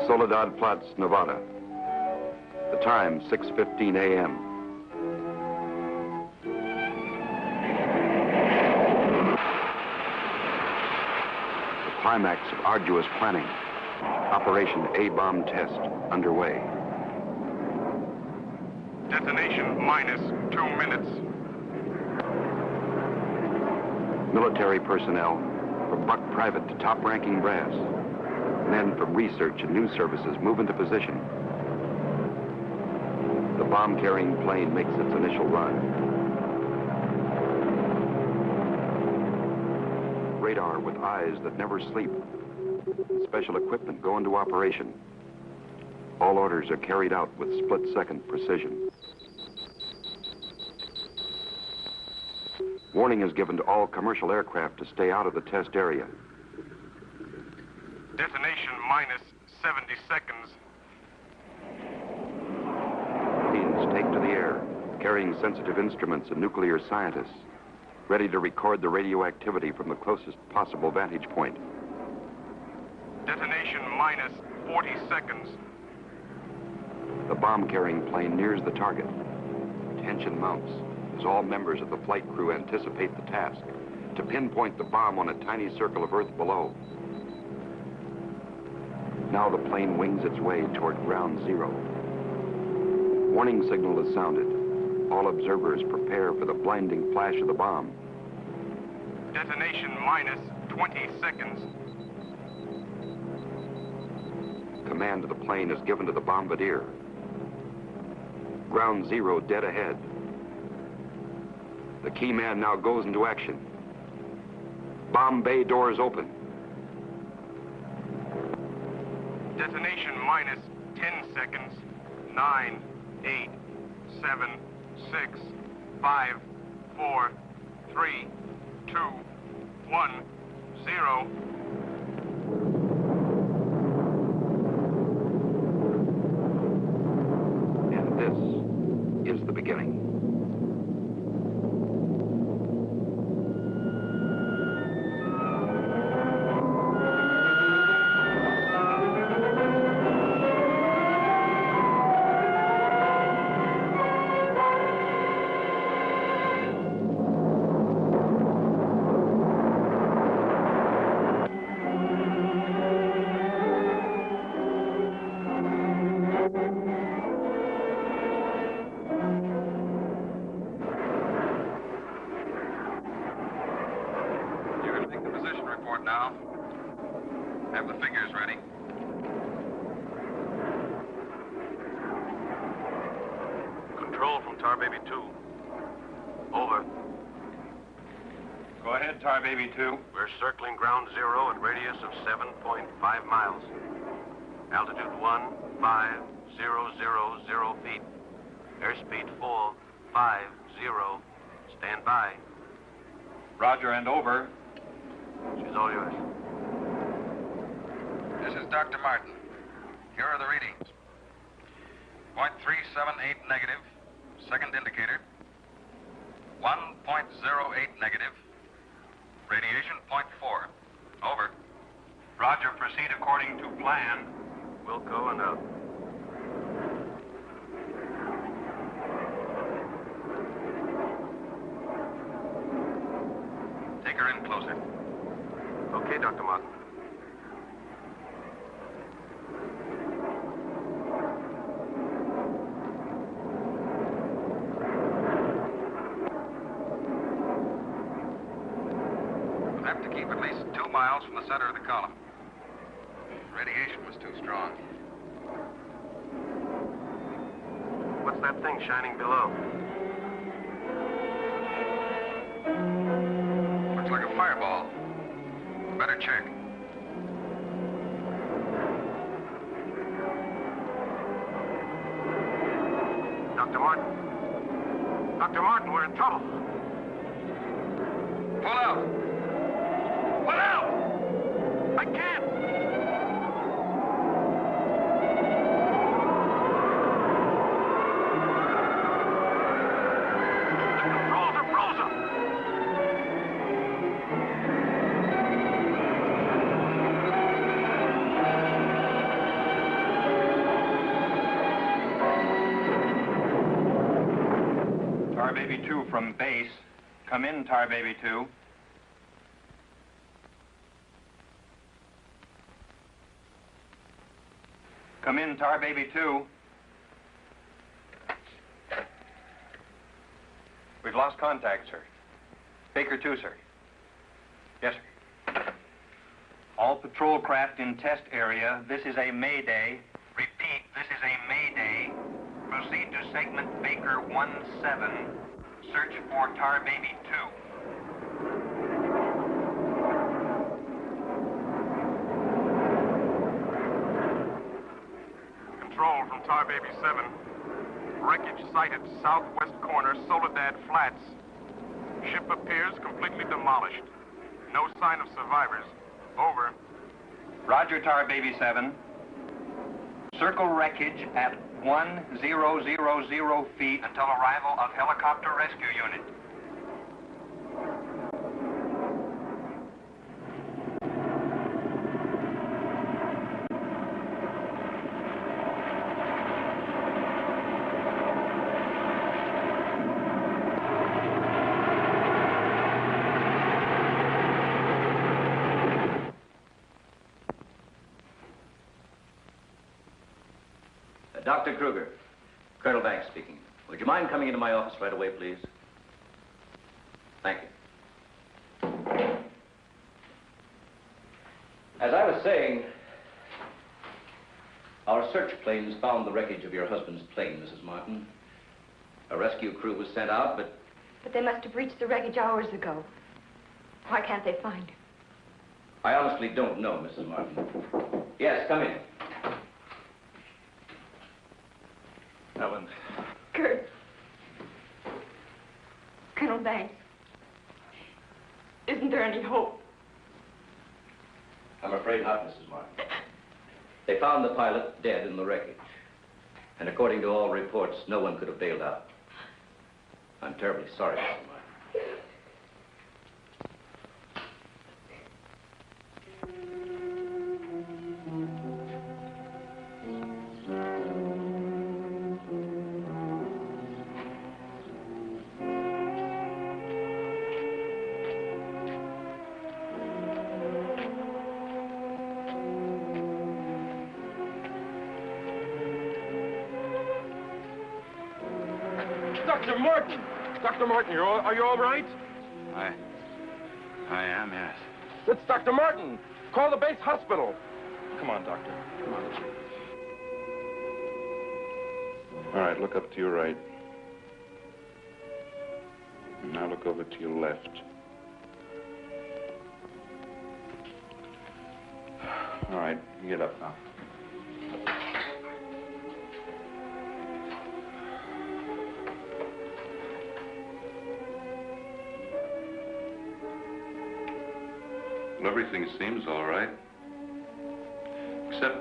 Soledad Flats, Nevada. The time, 6:15 a.m. The climax of arduous planning. Operation A-bomb test underway. Detonation minus 2 minutes. Military personnel, from buck private to top-ranking brass. Men from research and news services move into position. The bomb-carrying plane makes its initial run. Radar with eyes that never sleep. Special equipment go into operation. All orders are carried out with split-second precision. Warning is given to all commercial aircraft to stay out of the test area. Detonation minus 70 seconds. Planes take to the air, carrying sensitive instruments and nuclear scientists, ready to record the radioactivity from the closest possible vantage point. Detonation minus 40 seconds. The bomb-carrying plane nears the target. Tension mounts as all members of the flight crew anticipate the task, to pinpoint the bomb on a tiny circle of Earth below. Now the plane wings its way toward ground zero. Warning signal is sounded. All observers prepare for the blinding flash of the bomb. Detonation minus 20 seconds. Command of the plane is given to the bombardier. Ground zero dead ahead. The key man now goes into action. Bomb bay doors open. Detonation minus 10 seconds. 9, 8, 7, 6, 5, 4, 3, 2, 1, 0. And this is the beginning. Baby 2. We're circling ground zero at radius of 7.5 miles. Altitude 15,000 feet. Airspeed full 50. Stand by. Roger and over. She's all yours. This is Dr. Martin. Here are the readings. 0.378 negative. Second indicator. 1.08 negative. Radiation 0.4. Over. Roger, proceed according to plan. Wilco and out. Take her in closer. Okay, Dr. Martin. Keep at least 2 miles from the center of the column. Radiation was too strong. What's that thing shining below? Looks like a fireball. Better check. Dr. Martin. Dr. Martin, we're in trouble. Pull out. Pull out! I can't! The controls are frozen! Tar Baby 2 from base. Come in, Tar Baby 2. Come in, Tar Baby 2. We've lost contact, sir. Baker 2, sir. Yes, sir. All patrol craft in test area. This is a mayday. Repeat, this is a mayday. Proceed to segment Baker 17. Search for Tar Baby 2. Control from Tar Baby 7. Wreckage sighted southwest corner, Soledad Flats. Ship appears completely demolished. No sign of survivors. Over. Roger, Tar Baby 7. Circle wreckage at 1000 feet until arrival of helicopter rescue unit. Dr. Kruger, Colonel Banks speaking. Would you mind coming into my office right away, please? Thank you. As I was saying, our search planes found the wreckage of your husband's plane, Mrs. Martin. A rescue crew was sent out, but... But they must have reached the wreckage hours ago. Why can't they find her? I honestly don't know, Mrs. Martin. Yes, come in. Ellen. Kurt. Colonel Banks. Isn't there any hope? I'm afraid not, Mrs. Martin. They found the pilot dead in the wreckage. And according to all reports, no one could have bailed out. I'm terribly sorry, Mrs. Martin. Dr. Martin, are you all right? I am, yes. It's Dr. Martin. Call the base hospital. Come on, Doctor. Come on. All right, look up to your right. And now look over to your left. All right, you get up now. Well, everything seems all right. Except,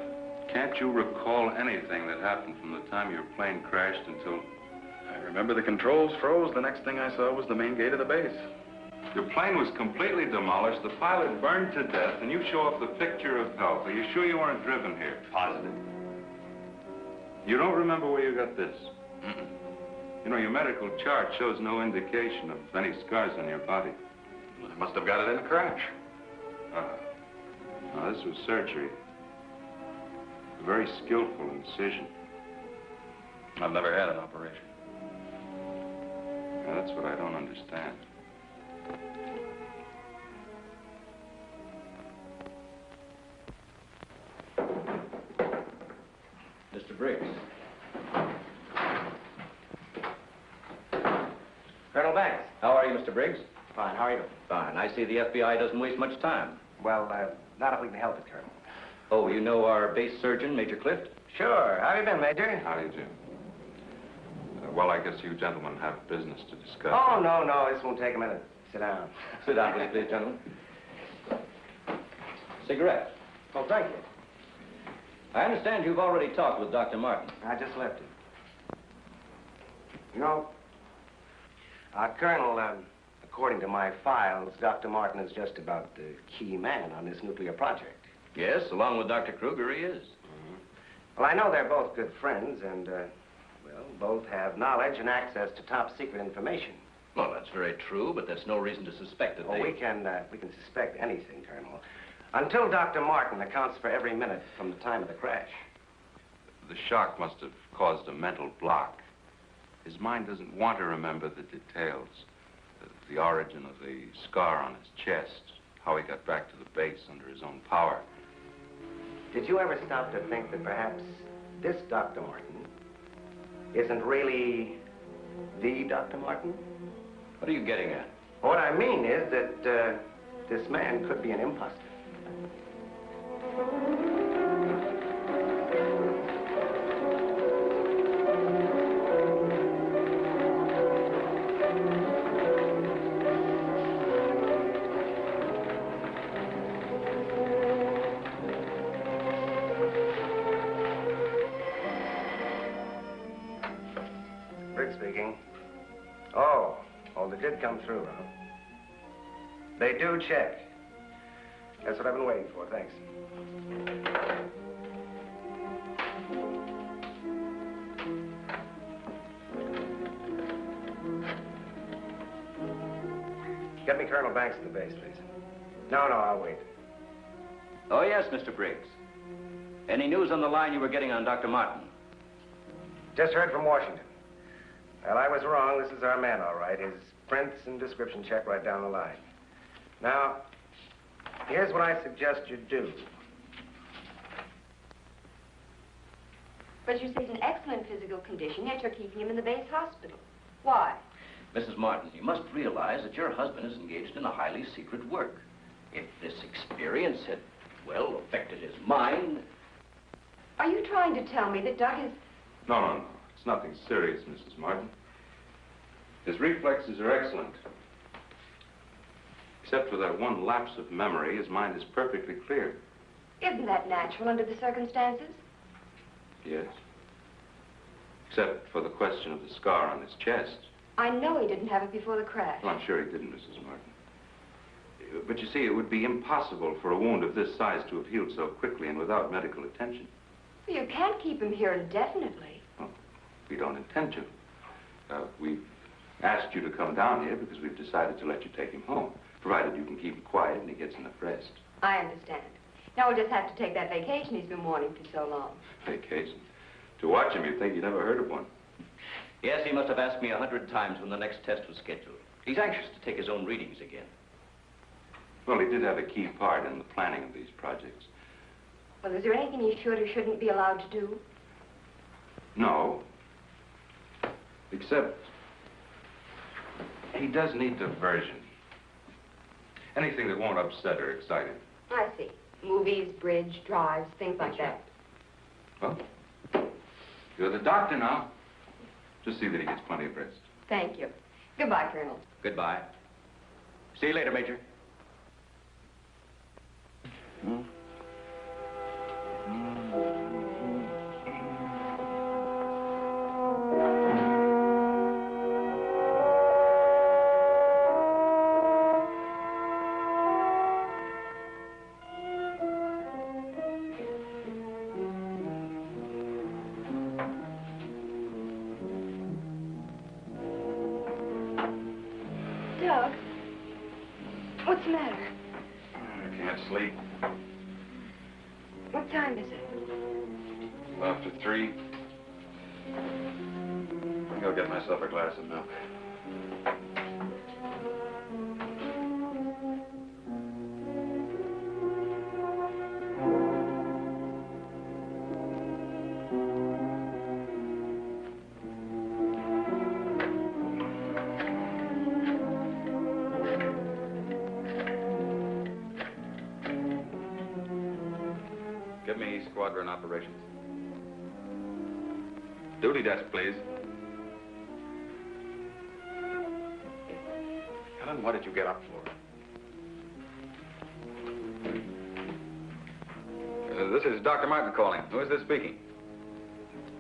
can't you recall anything that happened from the time your plane crashed until... I remember the controls froze. The next thing I saw was the main gate of the base. Your plane was completely demolished, the pilot burned to death, and you show up the picture of health. Are you sure you weren't driven here? Positive. You don't remember where you got this? Mm-mm. You know, your medical chart shows no indication of any scars on your body. Well, I must have got it in a crash. Now, this was surgery. A very skillful incision. I've never had an operation. Now, that's what I don't understand. Mr. Briggs. Colonel Banks. How are you, Mr. Briggs? Fine, how are you? Fine. I see the FBI doesn't waste much time. Well, not if we can help it, Colonel. Oh, you know our base surgeon, Major Clift? Sure. How have you been, Major? How do you do? Well, I guess you gentlemen have business to discuss. Oh, no, this won't take a minute. Sit down. Sit down, please, gentlemen. Cigarette. Oh, thank you. I understand you've already talked with Dr. Martin. I just left him. You know, Colonel, according to my files, Dr. Martin is just about the key man on this nuclear project. Yes, along with Dr. Kruger, he is. Well, I know they're both good friends, and, well, Well, both have knowledge and access to top secret information. Well, that's very true, but that's no reason to suspect that Oh, they... we can suspect anything, Colonel. Until Dr. Martin accounts for every minute from the time of the crash. The shock must have caused a mental block. His mind doesn't want to remember the details. The origin of the scar on his chest, how he got back to the base under his own power. Did you ever stop to think that perhaps this Dr. Martin isn't really the Dr. Martin? What are you getting at? What I mean is that this man could be an imposter. Rick speaking. Oh, they did come through, huh? They do check. That's what I've been waiting for, thanks. Get me Colonel Banks at the base, please. No, I'll wait. Oh, yes, Mr. Briggs. Any news on the line you were getting on Dr. Martin? Just heard from Washington. Well, I was wrong. This is our man, all right. His prints and description check right down the line. Now, here's what I suggest you do. But you say he's in excellent physical condition, yet you're keeping him in the base hospital. Why? Mrs. Martin, you must realize that your husband is engaged in a highly secret work. If this experience had, well, affected his mind... Are you trying to tell me that Doug is... No. It's nothing serious, Mrs. Martin. His reflexes are excellent. Except for that one lapse of memory, his mind is perfectly clear. Isn't that natural under the circumstances? Yes. Except for the question of the scar on his chest. I know he didn't have it before the crash. Well, I'm sure he didn't, Mrs. Martin. But you see, it would be impossible for a wound of this size to have healed so quickly and without medical attention. You can't keep him here indefinitely. Well, we don't intend to. We've asked you to come down here because we've decided to let you take him home, provided you can keep him quiet and he gets enough rest. I understand. Now we'll just have to take that vacation he's been wanting for so long. Vacation? To watch him, you'd think you never heard of one. Yes, he must have asked me 100 times when the next test was scheduled. He's anxious to take his own readings again. Well, he did have a key part in the planning of these projects. Well, is there anything he should or shouldn't be allowed to do? No. Except he does need diversion. Anything that won't upset or excite him. I see. Movies, bridge, drives, things like that. Well, you're the doctor now. Just see that he gets plenty of rest. Thank you. Goodbye, Colonel. Goodbye. See you later, Major. Doug, what's the matter? I can't sleep. What time is it? After 3. I'll go get myself a glass of milk. Give me squadron operations. Duty desk, please. Helen, what did you get up for? This is Dr. Martin calling. Who is this speaking?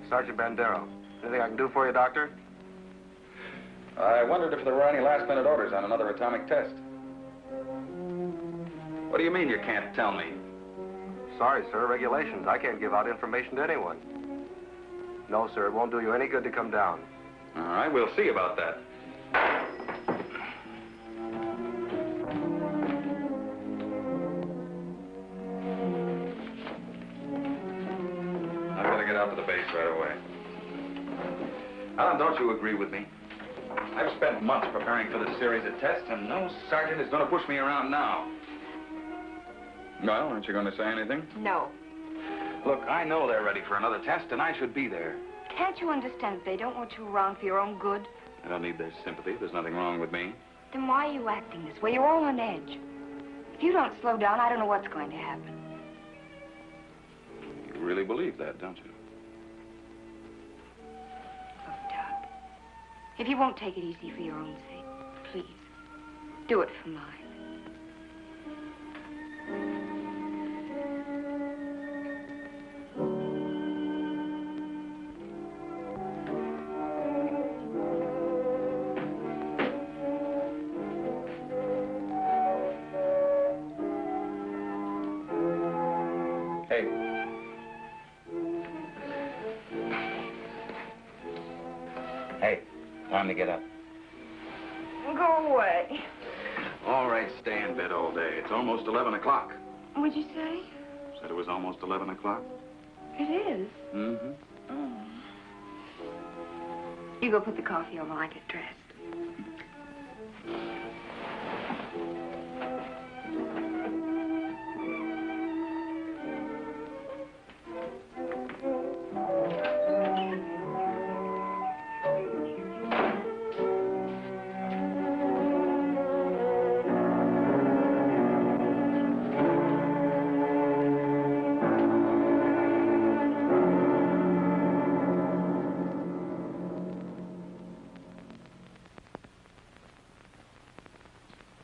Sergeant Bandero. Anything I can do for you, Doctor? I wondered if there were any last-minute orders on another atomic test. What do you mean you can't tell me? Sorry, sir. Regulations. I can't give out information to anyone. No, sir. It won't do you any good to come down. All right, we'll see about that. I've got to get out to the base right away. Alan, don't you agree with me? I've spent months preparing for this series of tests, and no sergeant is going to push me around now. Well, aren't you going to say anything? No. Look, I know they're ready for another test, and I should be there. Can't you understand that they don't want you around for your own good? I don't need their sympathy. There's nothing wrong with me. Then why are you acting this way? You're all on edge. If you don't slow down, I don't know what's going to happen. You really believe that, don't you? Look, Doc, if you won't take it easy for your own sake, please, do it for mine. Hey, time to get up. Go away. All right, stay in bed all day. It's almost 11 o'clock. What'd you say? Said it was almost 11 o'clock. It is. Mm-hmm. Oh. You go put the coffee on while I get dressed.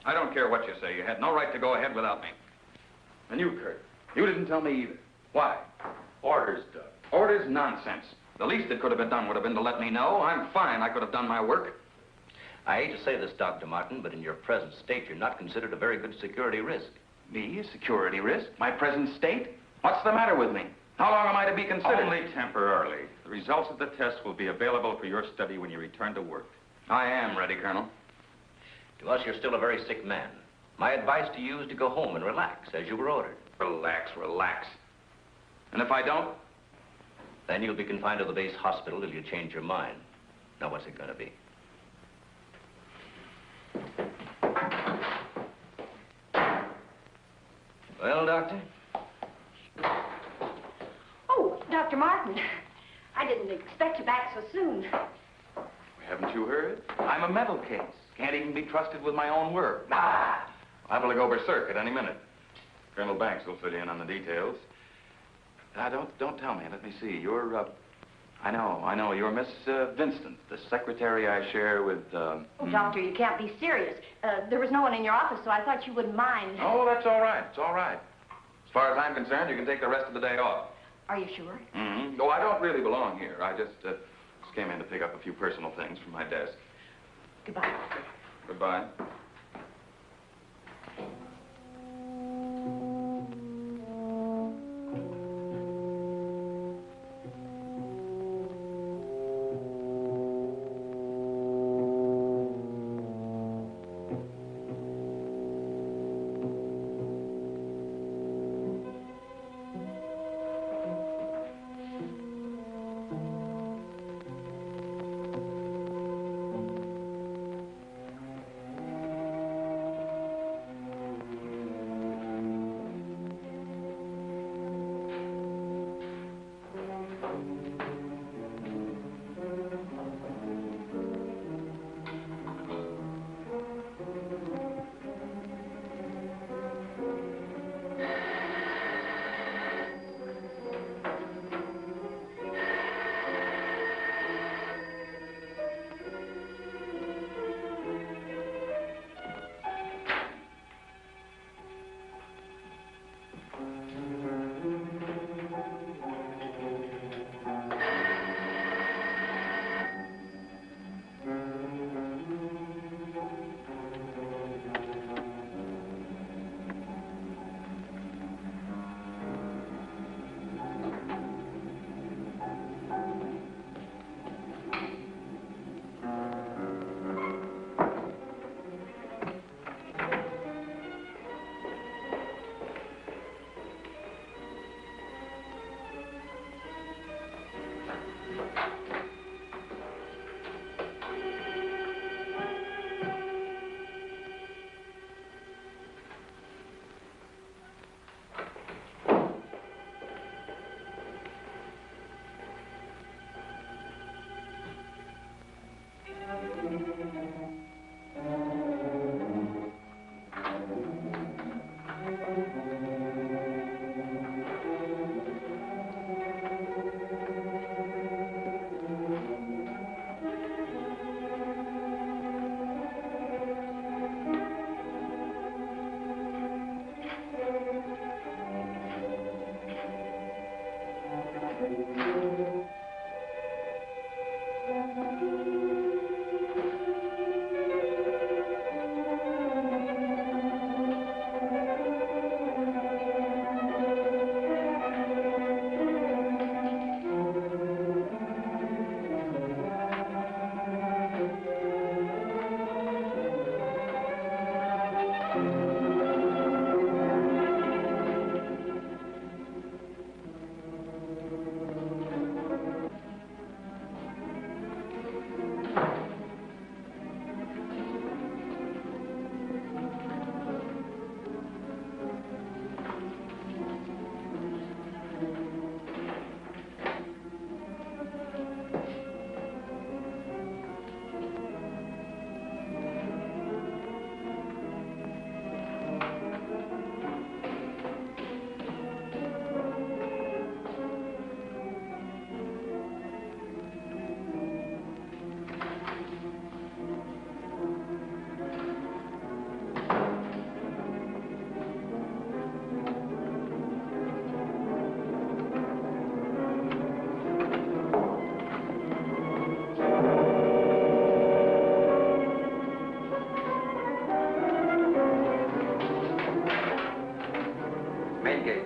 I don't care what you say. You had no right to go ahead without me. And you, Kurt, you didn't tell me either. Why? Orders, Doug. Orders? Nonsense. The least that could have been done would have been to let me know. I'm fine. I could have done my work. I hate to say this, Dr. Martin, but in your present state, you're not considered a very good security risk. Me? A security risk? My present state? What's the matter with me? How long am I to be considered? Only temporarily. The results of the test will be available for your study when you return to work. I am ready, Colonel. To us, you're still a very sick man. My advice to you is to go home and relax, as you were ordered. Relax, relax. And if I don't? Then you'll be confined to the base hospital till you change your mind. Now, what's it going to be? Well, Doctor? Oh, Dr. Martin. I didn't expect you back so soon. Haven't you heard? I'm a mental case. Can't even be trusted with my own work. Ah! Liable to go berserk at any minute. Colonel Banks will fill you in on the details. Don't tell me. Let me see. You're, I know. You're Miss Vincent, the secretary I share with, Oh, Doctor, you can't be serious. There was no one in your office, so I thought you wouldn't mind. Oh, that's all right. It's all right. As far as I'm concerned, you can take the rest of the day off. Are you sure? Mm-hmm. Oh, I don't really belong here. I just came in to pick up a few personal things from my desk. Goodbye. Goodbye.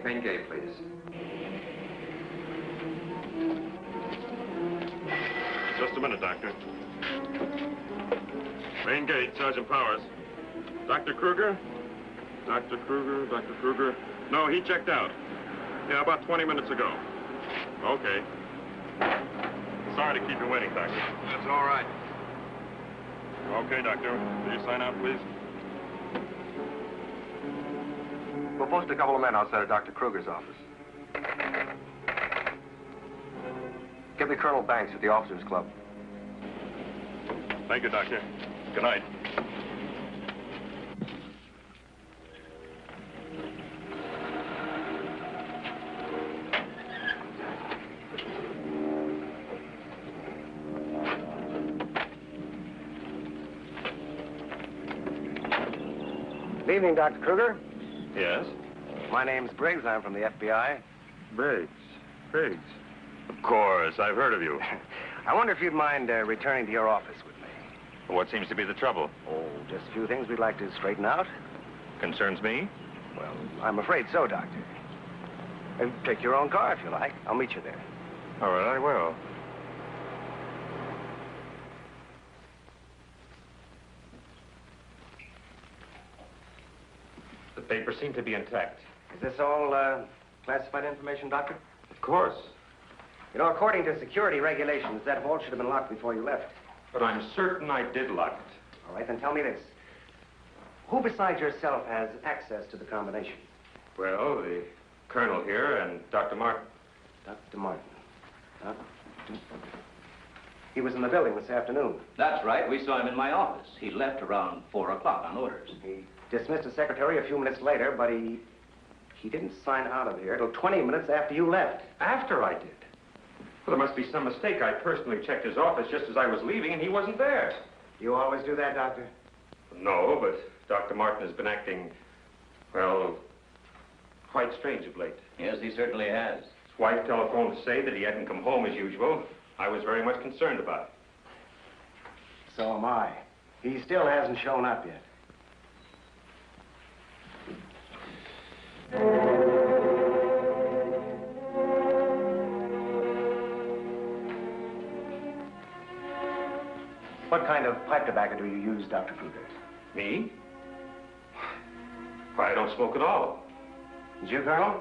Main gate, please. Just a minute, Doctor. Main gate, Sergeant Powers. Dr. Kruger? Dr. Kruger? No, he checked out. Yeah, about 20 minutes ago. Okay. Sorry to keep you waiting, Doctor. That's all right. Okay, Doctor. Will you sign out, please? We'll post a couple of men outside of Dr. Kruger's office. Get me Colonel Banks at the Officers Club. Thank you, Doctor. Good night. Good evening, Dr. Kruger. Yes? My name's Briggs. I'm from the FBI. Briggs. Of course, I've heard of you. I wonder if you'd mind returning to your office with me. What seems to be the trouble? Oh, just a few things we'd like to straighten out. Concerns me? Well, I'm afraid so, Doctor. Take your own car if you like. I'll meet you there. All right, I will. The papers seem to be intact. Is this all classified information, Doctor? Of course. You know, according to security regulations, that vault should have been locked before you left. But I'm certain I did lock it. All right, then tell me this. Who besides yourself has access to the combination? Well, the colonel here and Dr. Martin. Dr. Martin. He was in the building this afternoon. That's right. We saw him in my office. He left around 4 o'clock on orders. He dismissed his secretary a few minutes later, but he didn't sign out of here till 20 minutes after you left. After I did? Well, there must be some mistake. I personally checked his office just as I was leaving, and he wasn't there. You always do that, Doctor? No, but Dr. Martin has been acting, well, quite strange of late. Yes, he certainly has. His wife telephoned to say that he hadn't come home as usual. I was very much concerned about it. So am I. He still hasn't shown up yet. What kind of pipe tobacco do you use, Dr. Kruger? Me? Why, I don't smoke at all. Did you, Colonel?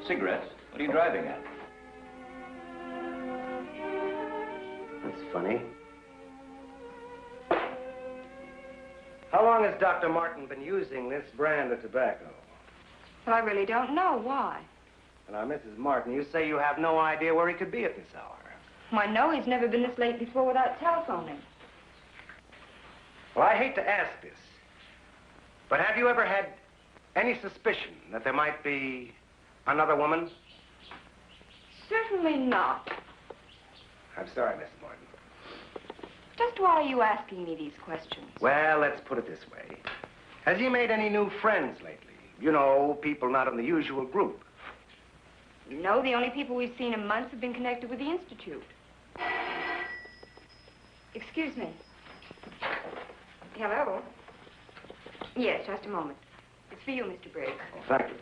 Cigarettes? What are you driving at? That's funny. How long has Dr. Martin been using this brand of tobacco? Well, I really don't know. Why? Now, Mrs. Martin, you say you have no idea where he could be at this hour. Well, I know he's never been this late before without telephoning. Well, I hate to ask this, but have you ever had any suspicion that there might be another woman? Certainly not. I'm sorry, Mrs. Martin. Just why are you asking me these questions? Well, let's put it this way. Has he made any new friends lately? You know, people not in the usual group. No, the only people we've seen in months have been connected with the Institute. Excuse me. Hello? Yes, just a moment. It's for you, Mr. Briggs. Oh, thank you.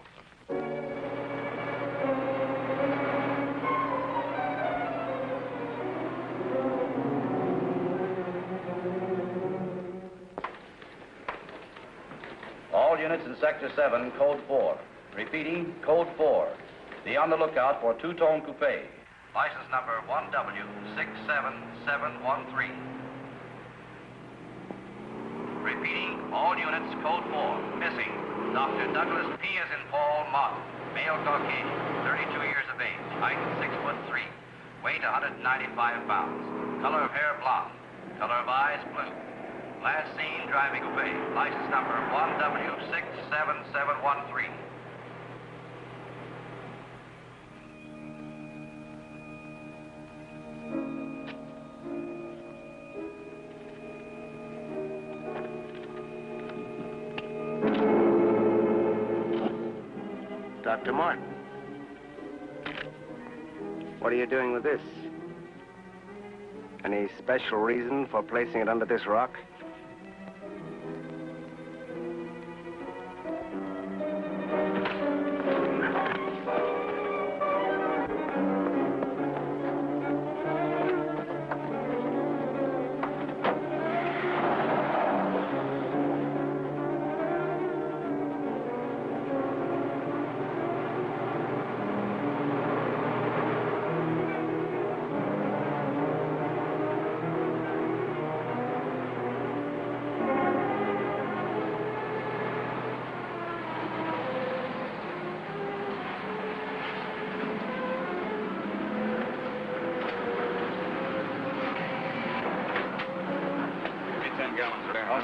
All units in Sector 7, Code 4. Repeating, Code 4. Be on the lookout for two-tone coupe. License number 1W67713. Repeating, all units, Code 4. Missing, Dr. Douglas P. as in Paul Mott, male Caucasian, 32 years of age, height 6'3", weight 195 pounds, color of hair blonde, color of eyes blue. Last seen driving coupe, license number 1W67713. Dr. Martin, what are you doing with this? Any special reason for placing it under this rock?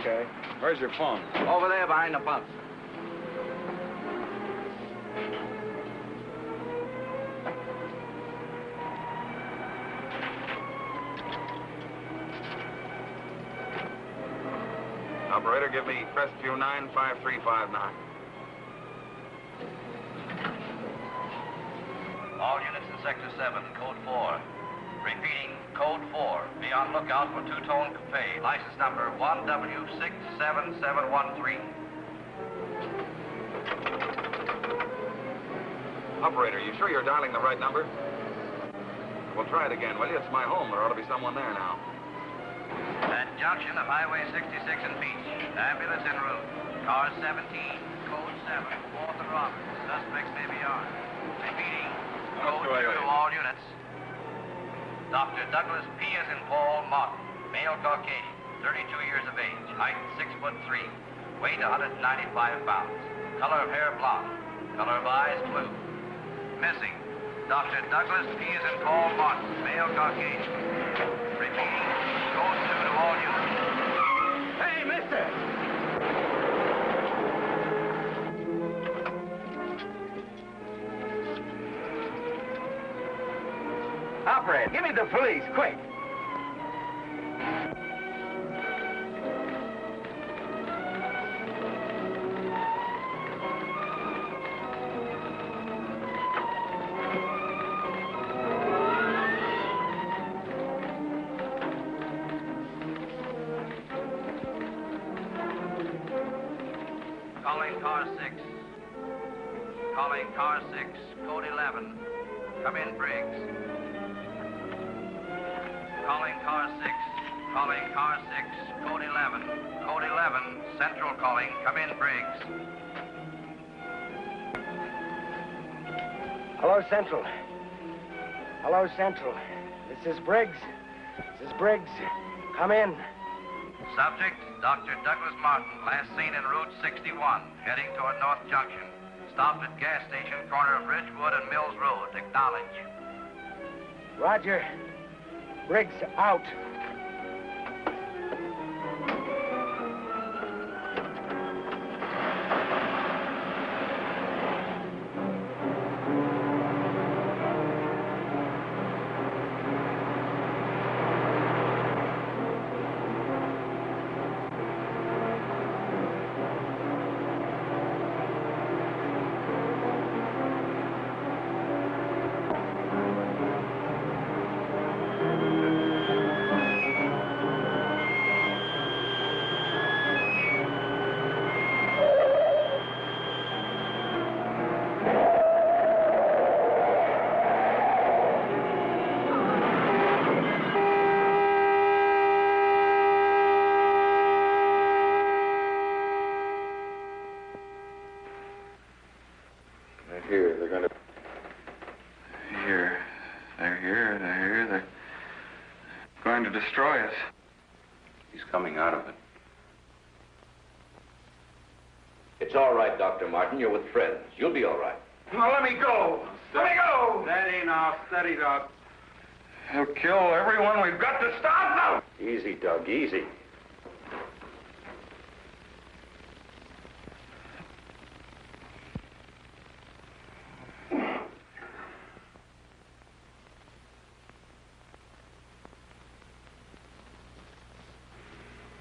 Okay. Where's your phone? Over there behind the pump. Operator, give me Crestview 95359. All units in Sector 7, Code 4. Repeating, Code 4. Be on lookout for two-tone coupe. License number 1W67713. Operator, you sure you're dialing the right number? Well, try it again, will you? It's my home. There ought to be someone there now. At junction of Highway 66 and Beach. Ambulance en route. Car 17, Code 7, 4th and Roberts. Suspects may be armed. Repeating, Code 2 to all units. Dr. Douglas P. as in Paul Mott, male Caucasian, 32 years of age, height 6'3", weight 195 pounds, color of hair blonde, color of eyes blue. Missing, Dr. Douglas P. as in Paul Mott, male Caucasian. Repeating, Code 2 to all units. Hey, mister! Operator, give me the police, quick. Calling car 6. Calling car 6, Code 11. Come in, Briggs. Calling car 6. Calling car 6, Code 11. Code 11, Central calling. Come in, Briggs. Hello, Central. Hello, Central. This is Briggs. This is Briggs. Come in. Subject, Dr. Douglas Martin, last seen en route 61, heading toward North Junction. Stopped at gas station, corner of Ridgewood and Mills Road. Acknowledge. Roger. Briggs out. Destroy us. He's coming out of it. It's all right, Dr. Martin. You're with friends. You'll be all right. Now let me go. Let me go. Steady now, steady, Doc. He'll kill everyone. We've got to stop now. Easy, Doug, easy.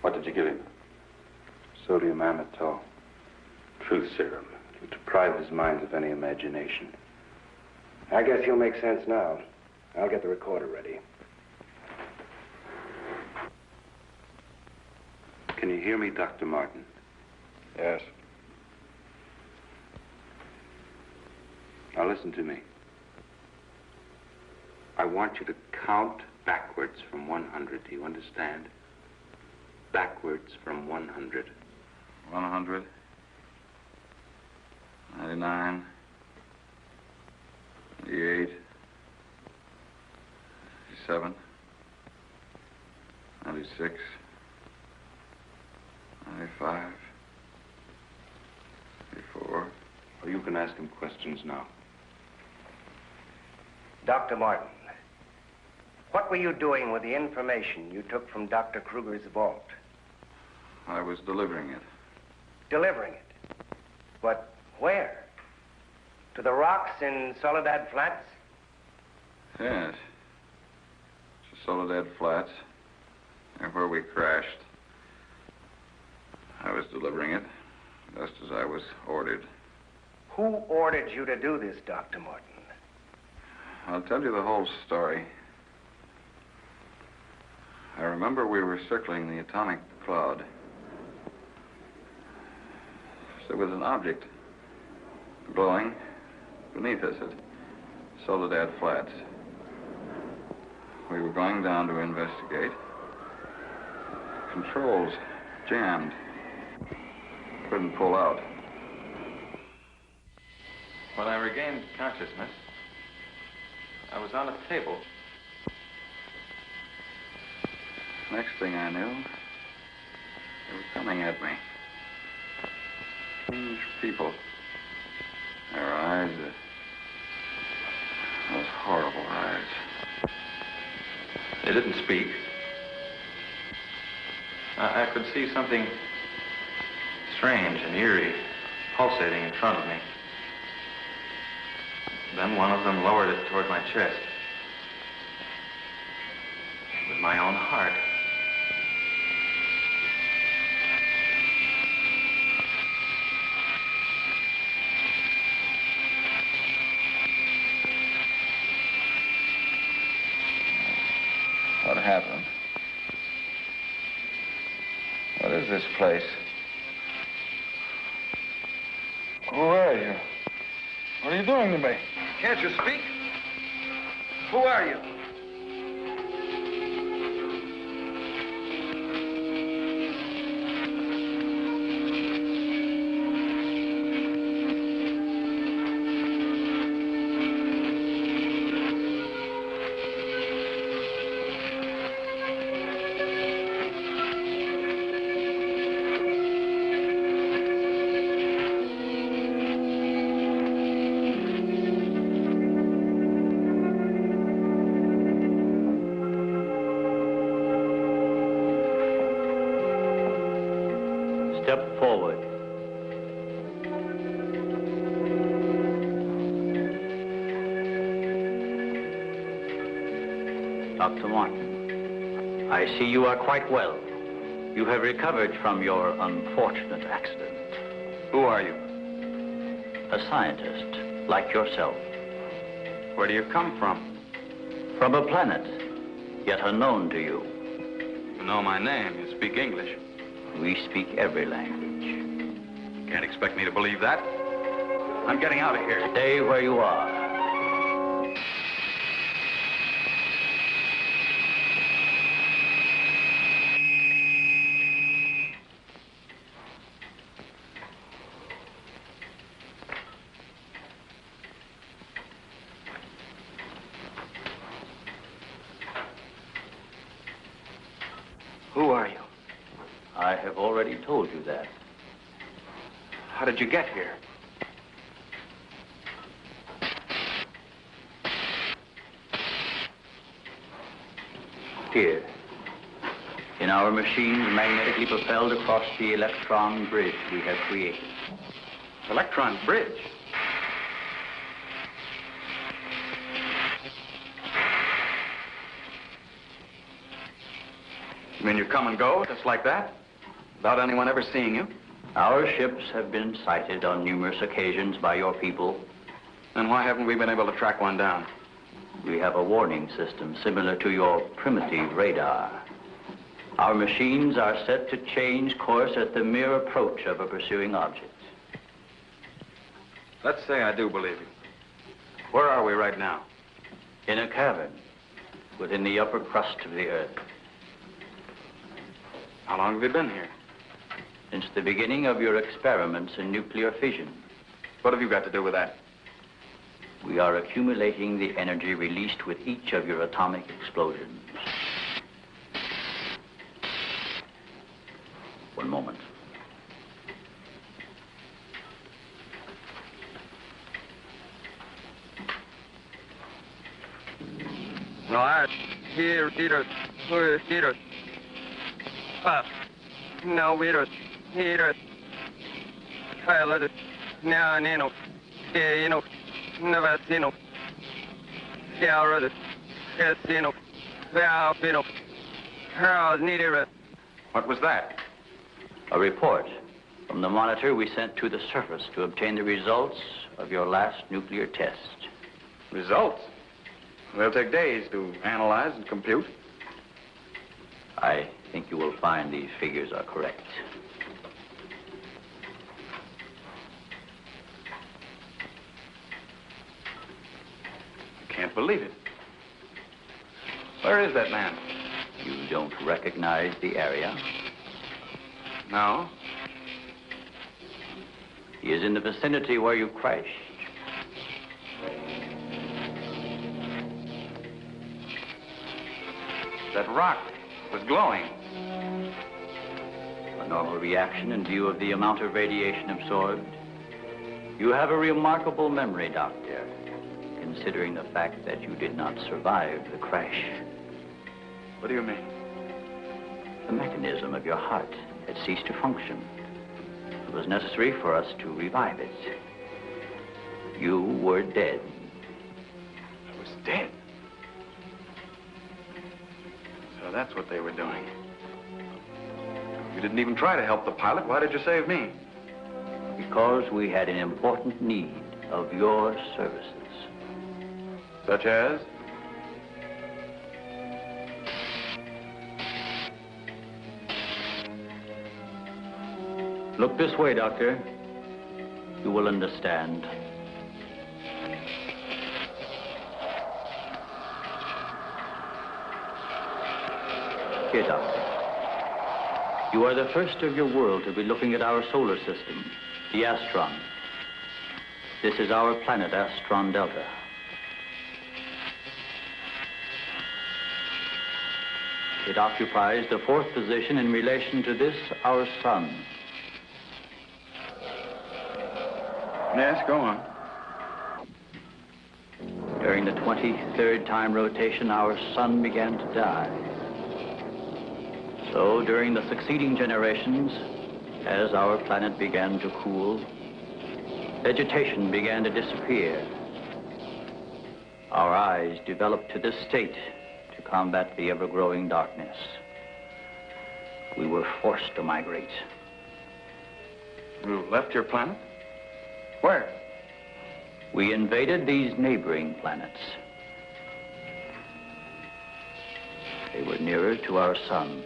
What did you give him? Sodium amytal. Truth serum. To deprive his mind of any imagination. I guess he'll make sense now. I'll get the recorder ready. Can you hear me, Dr. Martin? Yes. Now listen to me. I want you to count backwards from 100. Do you understand? Backwards from 100. 100. 99. 98. 97. 96. 95. 94. Well, you can ask him questions now. Dr. Martin, what were you doing with the information you took from Dr. Kruger's vault? I was delivering it. Delivering it? But where? To the rocks in Soledad Flats? Yes. To Soledad Flats, and where we crashed. I was delivering it, just as I was ordered. Who ordered you to do this, Dr. Martin? I'll tell you the whole story. I remember we were circling the atomic cloud. There was an object glowing beneath us at Soledad Flats. We were going down to investigate. Controls jammed. Couldn't pull out. When I regained consciousness, I was on a table. Next thing I knew, they were coming at me. Strange people. Their eyes, those horrible eyes. They didn't speak. I could see something strange and eerie pulsating in front of me. Then one of them lowered it toward my chest. It was my own heart. What happened? What is this place? Who are you? What are you doing to me? Can't you speak? Who are you? step forward. Dr. Martin, I see you are quite well. You have recovered from your unfortunate accident. Who are you? A scientist, like yourself. Where do you come from? From a planet, yet unknown to you. You know my name. You speak English. We speak every language. You can't expect me to believe that. I'm getting out of here. Stay where you are. Who are you? I have already told you that. How did you get here? Here. In our machines magnetically propelled across the electron bridge we have created. Electron bridge? You mean you come and go just like that? Without anyone ever seeing you? Our ships have been sighted on numerous occasions by your people. Then why haven't we been able to track one down? We have a warning system similar to your primitive radar. Our machines are set to change course at the mere approach of a pursuing object. Let's say I do believe you. Where are we right now? In a cavern within the upper crust of the Earth. How long have you been here? Since the beginning of your experiments in nuclear fission. What have you got to do with that? We are accumulating the energy released with each of your atomic explosions. One moment. No, I here, Peter, Peter. No, Peter, Peter. I let it. Now, Nino. You know, never seen no. Yeah, rather. Yes, you know. Yeah, you know. How needed it. What was that? A report from the monitor we sent to the surface to obtain the results of your last nuclear test. Results? They'll take days to analyze and compute. I think you will find these figures are correct. I can't believe it. Where is that man? You don't recognize the area? No. He is in the vicinity where you crashed. That rock was glowing. A normal reaction in view of the amount of radiation absorbed. You have a remarkable memory, Doctor, considering the fact that you did not survive the crash. What do you mean? The mechanism of your heart had ceased to function. It was necessary for us to revive it. You were dead. I was dead? So that's what they were doing. You didn't even try to help the pilot. Why did you save me? Because we had an important need of your services. Such as? Look this way, Doctor. You will understand. Here, Doctor. You are the first of your world to be looking at our solar system, the Astron. This is our planet, Astron Delta. It occupies the fourth position in relation to this, our sun. Yes, go on. During the 23rd time rotation, our sun began to die. So, during the succeeding generations, As our planet began to cool, vegetation began to disappear. Our eyes developed to this state to combat the ever-growing darkness. We were forced to migrate. You left your planet? Where? We invaded these neighboring planets. They were nearer to our sun.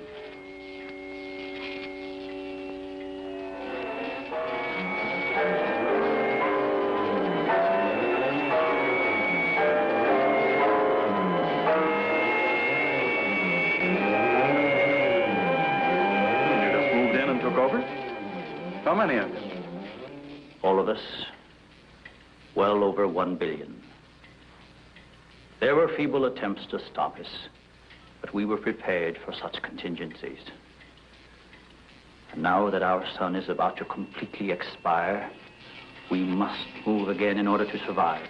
How many of you? All of us, well over 1 billion. There were feeble attempts to stop us, but we were prepared for such contingencies. And now that our sun is about to completely expire, we must move again in order to survive.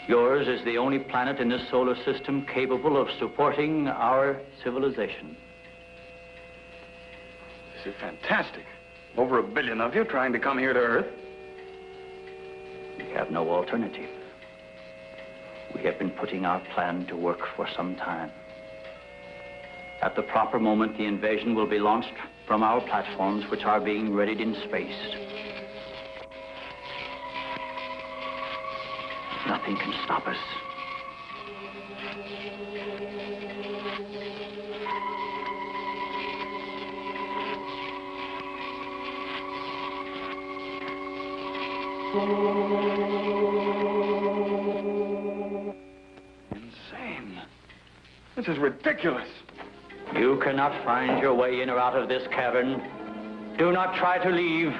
Yours is the only planet in this solar system capable of supporting our civilization. This is fantastic. Over 1 billion of you trying to come here to Earth. We have no alternative. We have been putting our plan to work for some time. At the proper moment, the invasion will be launched from our platforms, which are being readied in space. Nothing can stop us. Insane. This is ridiculous. You cannot find your way in or out of this cavern. Do not try to leave.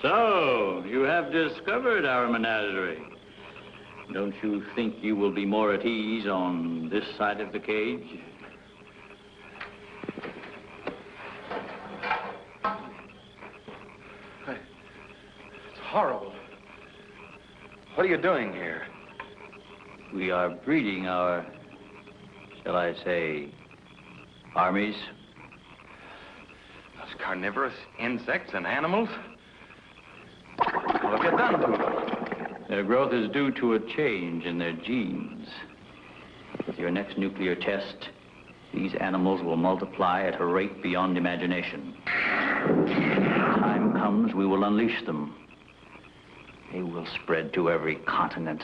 So, you have discovered our menagerie. Don't you think you will be more at ease on this side of the cage? It's horrible. What are you doing here? We are breeding our, shall I say, armies. Those carnivorous insects and animals? What have you done to them? Their growth is due to a change in their genes. With your next nuclear test, these animals will multiply at a rate beyond imagination. When the time comes, we will unleash them. They will spread to every continent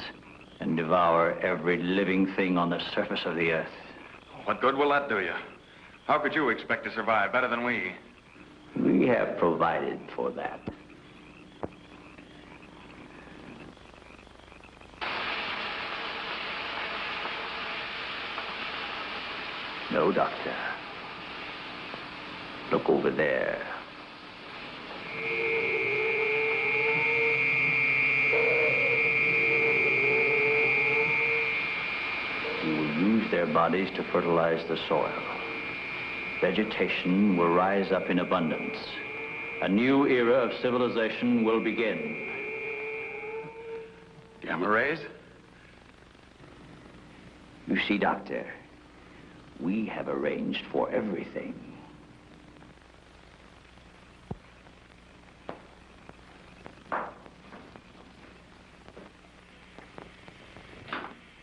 and devour every living thing on the surface of the earth. What good will that do you? How could you expect to survive better than we? We have provided for that. No, Doctor. Look over there. We will use their bodies to fertilize the soil. Vegetation will rise up in abundance. A new era of civilization will begin. Gamma rays? You see, Doctor, we have arranged for everything.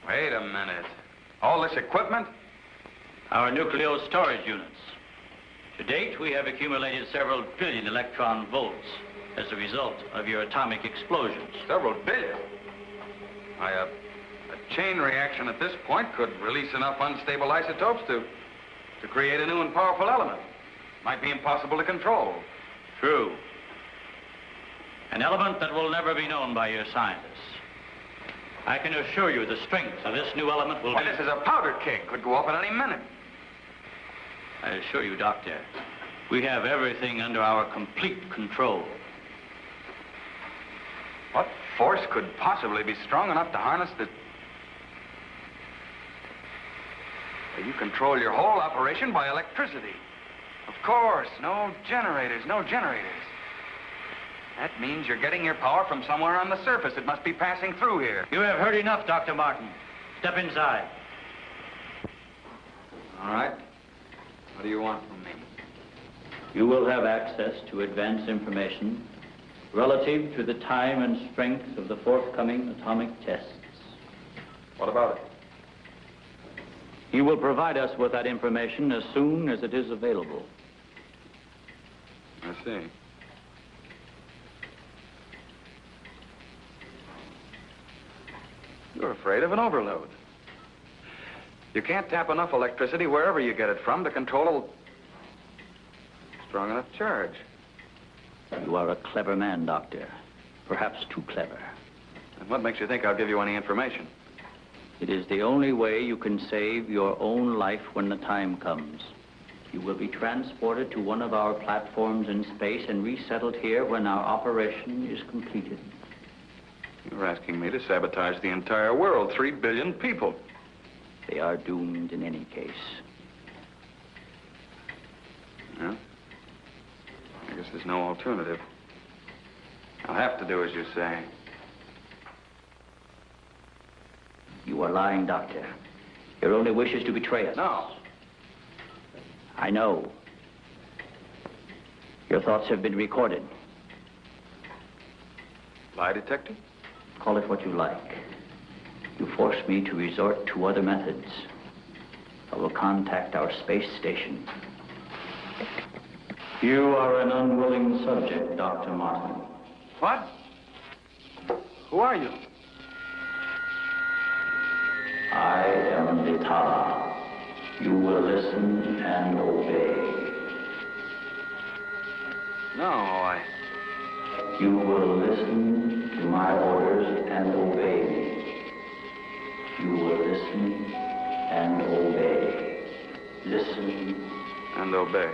Wait a minute. All this equipment? Our nuclear storage units. To date, we have accumulated several billion electron volts as a result of your atomic explosions. Several billion? A chain reaction at this point could release enough unstable isotopes to create a new and powerful element. Might be impossible to control. True. An element that will never be known by your scientists. I can assure you the strength of this new element will be... This is a powder keg. Could go off at any minute. I assure you, Doctor, we have everything under our complete control. What force force could possibly be strong enough to harness the... You control your whole operation by electricity. Of course, no generators, no generators. That means you're getting your power from somewhere on the surface. It must be passing through here. You have heard enough, Dr. Martin. Step inside. All right. What do you want from me? You will have access to advanced information relative to the time and strength of the forthcoming atomic tests. What about it? You will provide us with that information as soon as it is available. I see. You're afraid of an overload. You can't tap enough electricity wherever you get it from to control a strong enough charge. You are a clever man, Doctor. Perhaps too clever. And what makes you think I'll give you any information? It is the only way you can save your own life when the time comes. You will be transported to one of our platforms in space and resettled here when our operation is completed. You're asking me to sabotage the entire world, 3 billion people. They are doomed in any case. Yeah? I guess there's no alternative. I'll have to do as you say. You are lying, Doctor. Your only wish is to betray us. No. I know. Your thoughts have been recorded. Lie detector? Call it what you like. You force me to resort to other methods. I will contact our space station. You are an unwilling subject, Dr. Martin. What? Who are you? I am Bela. You will listen and obey. No, You will listen to my orders and obey me. You will listen and obey. Listen and obey.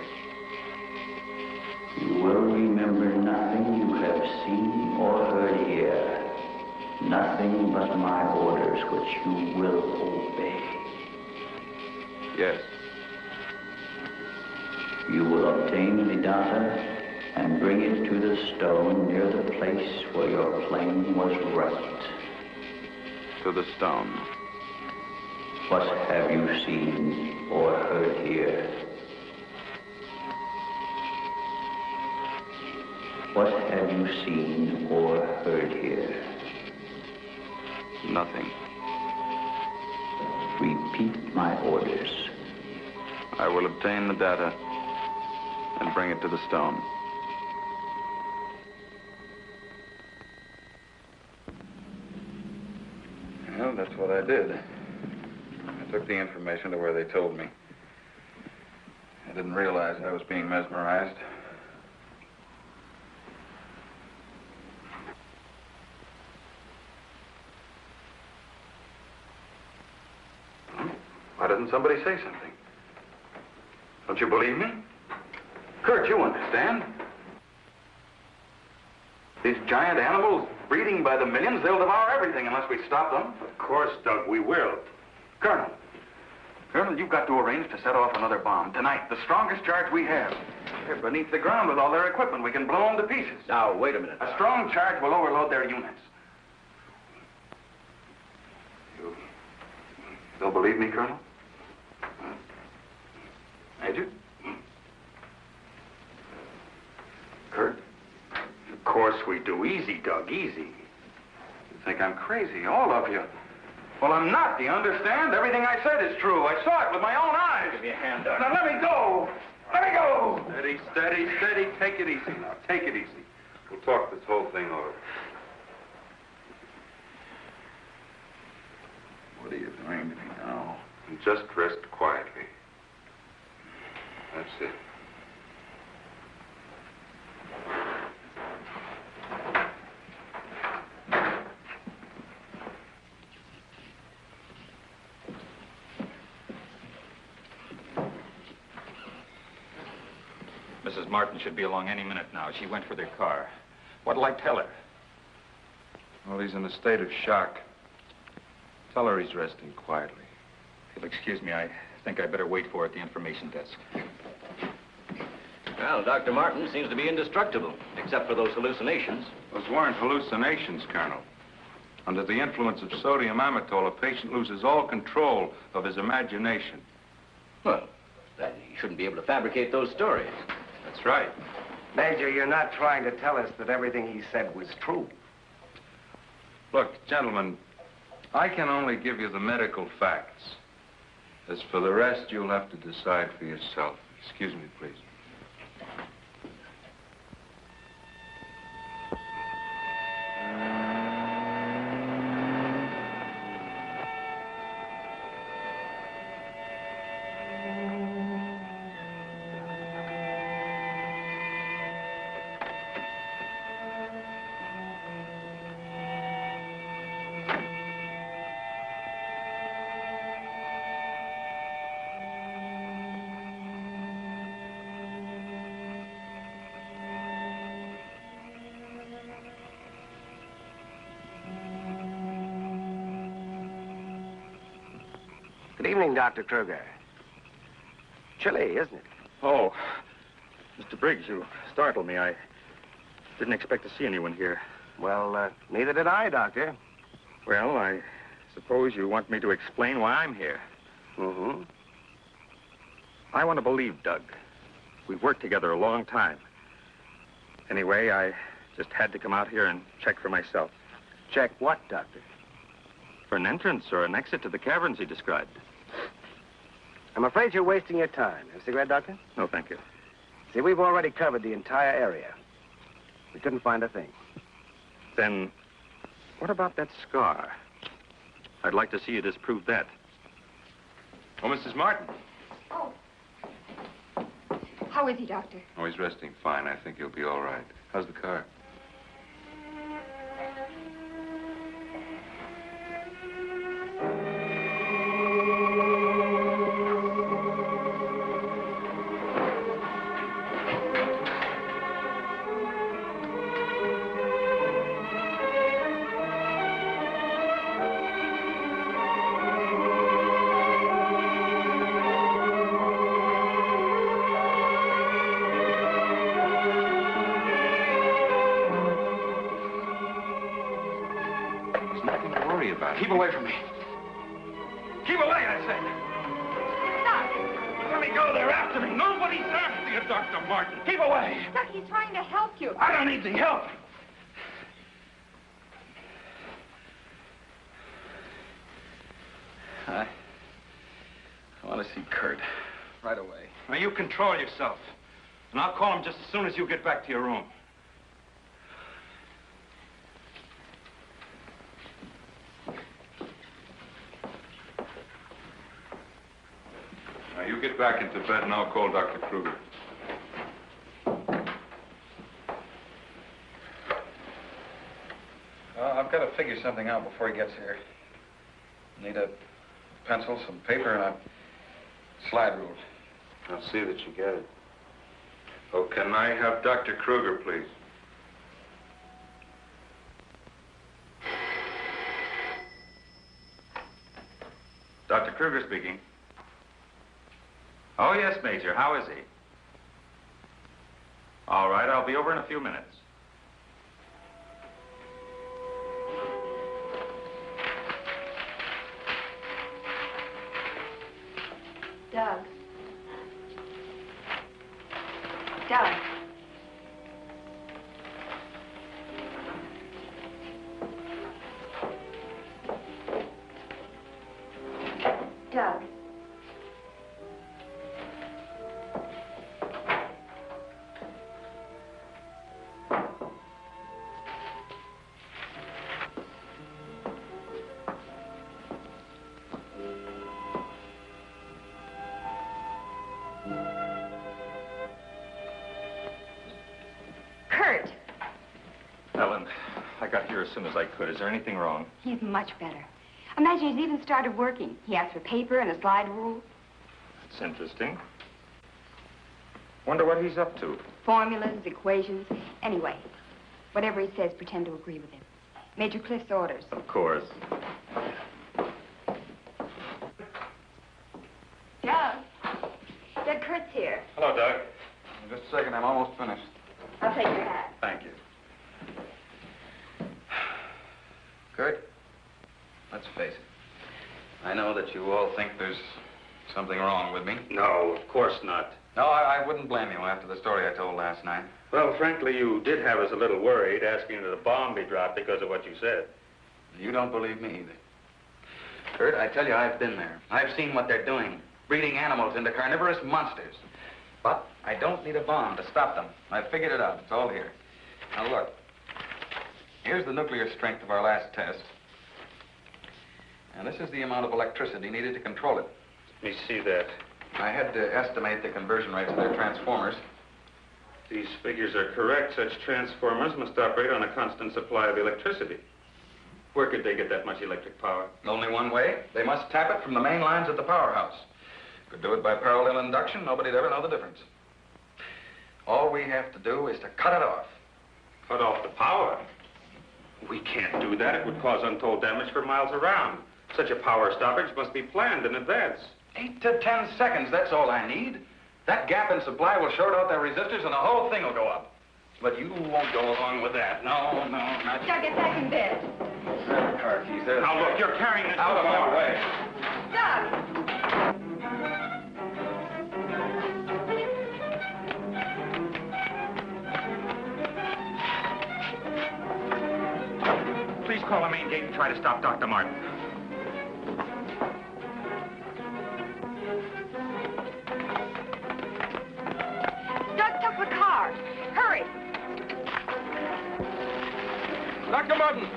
You will remember nothing you have seen or heard here. Nothing but my orders which you will obey. Yes. You will obtain the data and bring it to the stone near the place where your plane was wrecked. To the stone. What have you seen or heard here? What have you seen or heard here? Nothing. Repeat my orders. I will obtain the data and bring it to the stone. Well, that's what I did. I took the information to where they told me. I didn't realize I was being mesmerized. Why didn't somebody say something? Don't you believe me? Kurt, you understand. These giant animals breeding by the millions, they'll devour everything unless we stop them. Of course, Doug, we will. Colonel, you've got to arrange to set off another bomb tonight. The strongest charge we have. They're beneath the ground with all their equipment. We can blow them to pieces. Now, wait a minute. A strong charge will overload their units. You don't believe me, Colonel? Major? Kurt? Of course we do. Easy, Doug, easy. You think I'm crazy, all of you. Well, I'm not, do you understand? Everything I said is true. I saw it with my own eyes. Give me a hand, Doug. Now, let me go. Let me go. Steady, steady, steady. Take it easy now. Take it easy. We'll talk this whole thing over. What are you doing to me now? And just rest quietly. That's it. Mrs. Martin should be along any minute now. She went for their car. What'll I tell her? Well, he's in a state of shock. Tell her he's resting quietly. If you'll excuse me, I think I'd better wait for her at the information desk. Well, Dr. Martin seems to be indestructible, except for those hallucinations. Those weren't hallucinations, Colonel. Under the influence of sodium amytal, a patient loses all control of his imagination. Well, then you shouldn't be able to fabricate those stories. That's right. Major, you're not trying to tell us that everything he said was true. Look, gentlemen, I can only give you the medical facts. As for the rest, you'll have to decide for yourself. Excuse me, please. Good evening, Dr. Kruger. Chilly, isn't it? Oh, Mr. Briggs, you startled me. I didn't expect to see anyone here. Well, neither did I, Doctor. Well, I suppose you want me to explain why I'm here. Mm-hmm. I want to believe Doug. We've worked together a long time. Anyway, I just had to come out here and check for myself. Check what, Doctor? For an entrance or an exit to the caverns he described. I'm afraid you're wasting your time. Have a cigarette, Doctor? No, thank you. See, we've already covered the entire area. We couldn't find a thing. Then, what about that scar? I'd like to see you disprove that. Oh, Mrs. Martin. Oh. How is he, Doctor? Oh, he's resting fine. I think he'll be all right. How's the car? Keep away from me. Keep away, I said. Doc! Let me go. They're after me. Nobody's after you, Dr. Martin. Keep away. Doc, he's trying to help you. I don't need the help. I want to see Kurt right away. Now, you control yourself. And I'll call him just as soon as you get back to your room. Now, you get back into bed and I'll call Dr. Kruger. Well, I've got to figure something out before he gets here. Need a pencil, some paper, and a slide rule. I'll see that you get it. Oh, can I have Dr. Kruger, please? Dr. Kruger speaking. Oh, yes, Major. How is he? All right, I'll be over in a few minutes. Doug. Doug. Doug. Kurt. Ellen, I got here as soon as I could. Is there anything wrong? He's much better. Imagine he's even started working. He asked for paper and a slide rule. That's interesting. Wonder what he's up to. Formulas, equations. Anyway, whatever he says, pretend to agree with him. Major Cliff's orders. Of course. Doug. Doug, Kurt's here. Hello, Doug. Just a second, I'm almost finished. I'll take your hat. Thank you. Kurt, let's face it. I know that you all think there's something wrong with me. No, of course not. No, I wouldn't blame you after the story I told last night. Well, frankly, you did have us a little worried, asking that a bomb be dropped because of what you said. You don't believe me either. Kurt, I tell you, I've been there. I've seen what they're doing, breeding animals into carnivorous monsters. But I don't need a bomb to stop them. I've figured it out. It's all here. Now, look. Here's the nuclear strength of our last test. And this is the amount of electricity needed to control it. Let me see that. I had to estimate the conversion rates of their transformers. These figures are correct. Such transformers must operate on a constant supply of electricity. Where could they get that much electric power? Only one way. They must tap it from the main lines at the powerhouse. Could do it by parallel induction. Nobody'd ever know the difference. All we have to do is to cut it off. Cut off the power? We can't do that. It would cause untold damage for miles around. Such a power stoppage must be planned in advance. 8 to 10 seconds, that's all I need. That gap in supply will short out their resistors and the whole thing will go up. But you won't go along with that. No, not you. Doug, get back in bed. There the car keys. There. Now, look, you're carrying this out of my way. Doug! Please call the main gate and try to stop Dr. Martin. Doug, stop the car. Hurry. Dr. Martin!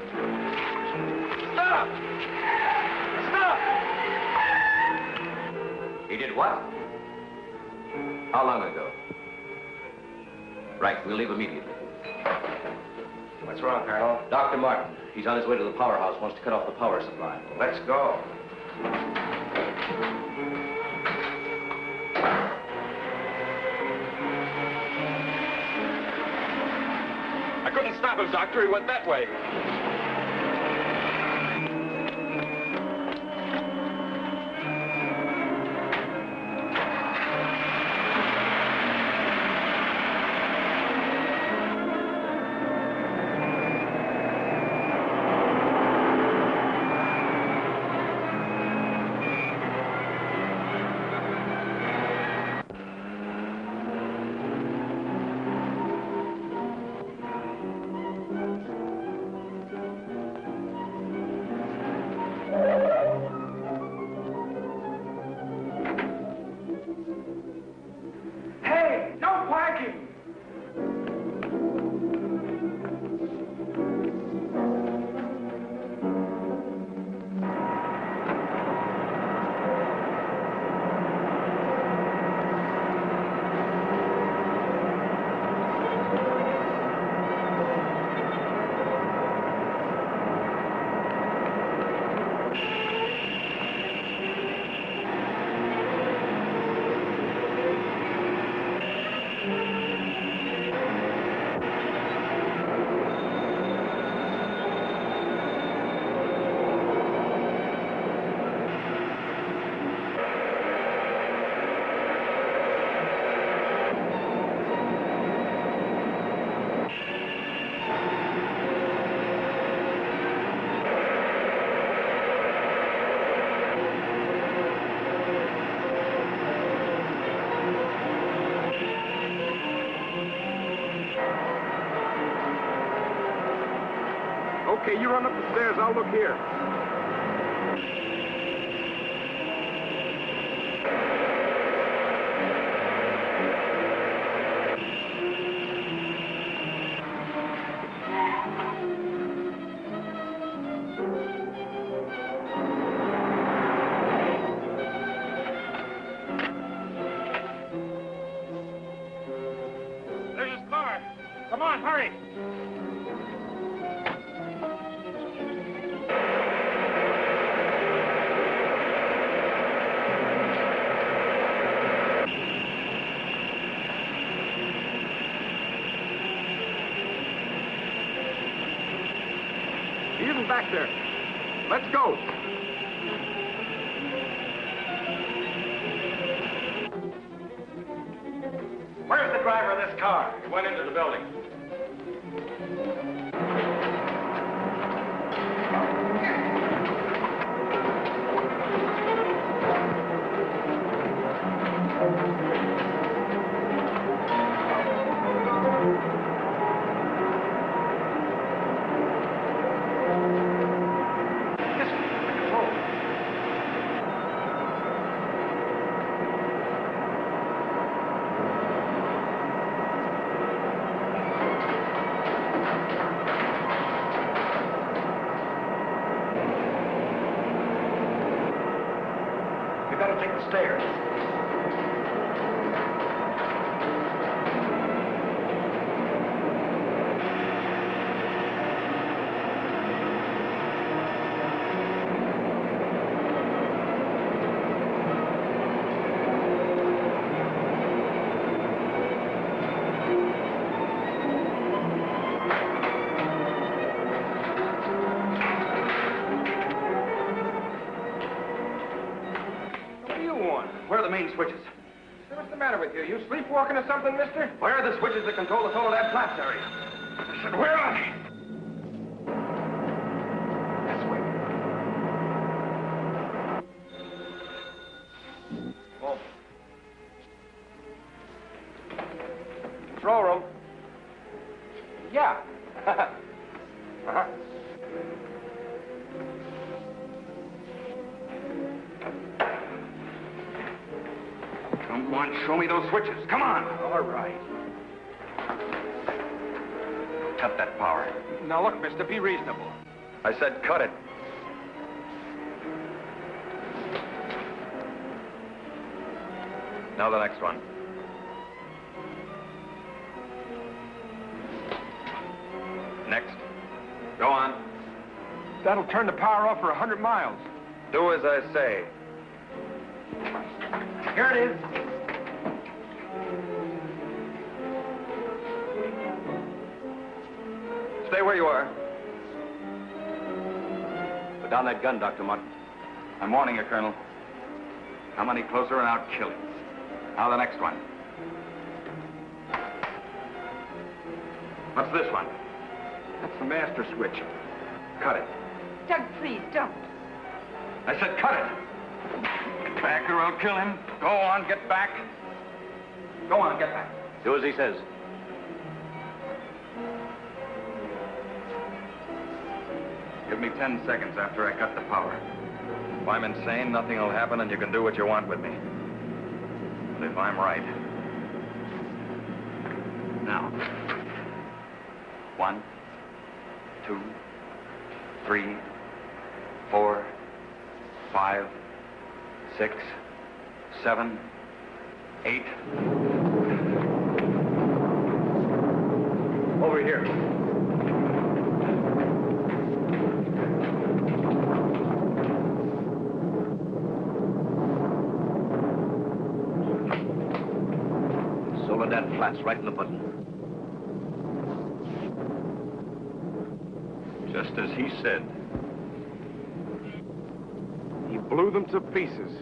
Stop! Stop! He did what? How long ago? Right, we'll leave immediately. What's wrong, Colonel? Dr. Martin, he's on his way to the powerhouse, wants to cut off the power supply. Let's go. I couldn't stop him, Doctor. He went that way. Okay, you run up the stairs. I'll look here. There's his car. Come on, hurry. He isn't back there. Let's go. Where's the driver of this car? He went into the building. Switches. What's the matter with you? You sleepwalking or something, mister? Where are the switches that control the solar lab flats area? I said, where are they? This way. Oh. Control room. Yeah. Uh-huh. Come on, show me those switches. Come on. All right. Cut that power. Now, look, mister, be reasonable. I said cut it. Now the next one. Next. Go on. That'll turn the power off for 100 miles. Do as I say. Here it is. Stay where you are. Put down that gun, Dr. Mutt. I'm warning you, Colonel. Come any closer and I'll kill you. Now the next one. What's this one? That's the master switch. Cut it. Doug, please, don't. I said cut it. Get back or I'll kill him. Go on, get back. Go on, get back. Do as he says. Give me 10 seconds after I cut the power. If I'm insane, nothing will happen and you can do what you want with me. But if I'm right... Now. 1, 2, 3, 4, 5, 6, 7, 8. Over here. Soledad flats right in the button. Just as he said. He blew them to pieces.